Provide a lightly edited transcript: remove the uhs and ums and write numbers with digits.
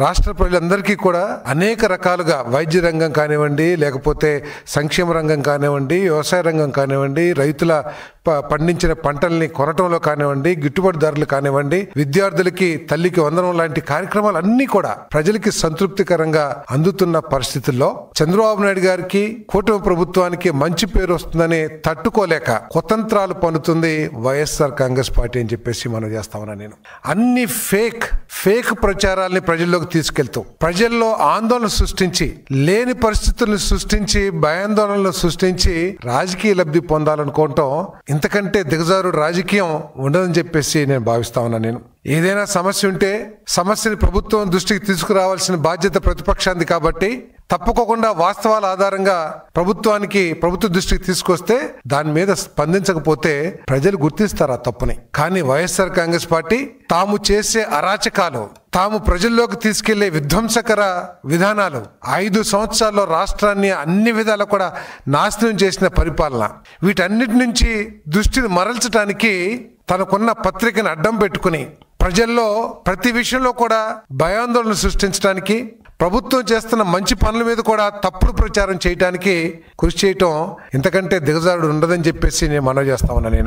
రాష్ట్ర ప్రజలందరికీ కూడా అనేక రకాలుగా వైద్య రంగం కానివ్వండి, లేకపోతే సంక్షేమ రంగం కానివ్వండి, వ్యవసాయ రంగం కానివ్వండి, రైతుల పండించిన పంటల్ని కొనటంలో కానివ్వండి, గిట్టుబాటు ధరలు కానివ్వండి, విద్యార్థులకి తల్లికి వందనం లాంటి కార్యక్రమాలు అన్ని కూడా ప్రజలకి సంతృప్తికరంగా అందుతున్న పరిస్థితుల్లో చంద్రబాబు నాయుడు గారికి, కూటమి ప్రభుత్వానికి మంచి పేరు వస్తుందని తట్టుకోలేక కుతంత్రాలు పన్నుతుంది వైఎస్ఆర్ కాంగ్రెస్ పార్టీ అని చెప్పేసి మనం చేస్తామన్నా. నేను అన్ని ఫేక్ ప్రచారాల్ని ప్రజల్లోకి తీసుకెళ్తూ ప్రజల్లో ఆందోళన సృష్టించి, లేని పరిస్థితులను సృష్టించి, భయాందోళనలు సృష్టించి రాజకీయ లబ్ధి పొందాలనుకోవటం ఇంతకంటే దిగజారుడు రాజకీయం ఉండదని చెప్పేసి నేను భావిస్తా ఉన్నా. నేను ఏదైనా సమస్య ఉంటే సమస్యని ప్రభుత్వం దృష్టికి తీసుకురావాల్సిన బాధ్యత ప్రతిపక్షానికి కాబట్టి తప్పకోకుండా వాస్తవాల ఆధారంగా ప్రభుత్వ దృష్టికి తీసుకొస్తే దాని మీద స్పందించకపోతే ప్రజలు గుర్తిస్తారు ఆ తప్పుని. కానీ వైఎస్ఆర్ కాంగ్రెస్ పార్టీ తాము చేసే అరాచకాలు, తాము ప్రజల్లోకి తీసుకెళ్లే విధ్వంసకర విధానాలు, 5 సంవత్సరాల్లో రాష్ట్రాన్ని అన్ని విధాలు కూడా నాశనం చేసిన పరిపాలన, వీటన్నిటి నుంచి దృష్టిని మరల్చడానికి తనకున్న పత్రికను అడ్డం పెట్టుకుని ప్రజల్లో ప్రతి విషయంలో కూడా భయాందోళన సృష్టించడానికి, ప్రభుత్వం చేస్తున్న మంచి పనుల మీద కూడా తప్పుడు ప్రచారం చేయడానికి కృషి చేయటం ఇంతకంటే దిగజారుడు ఉండదని చెప్పేసి నేను మనవి చేస్తా ఉన్నా. నేను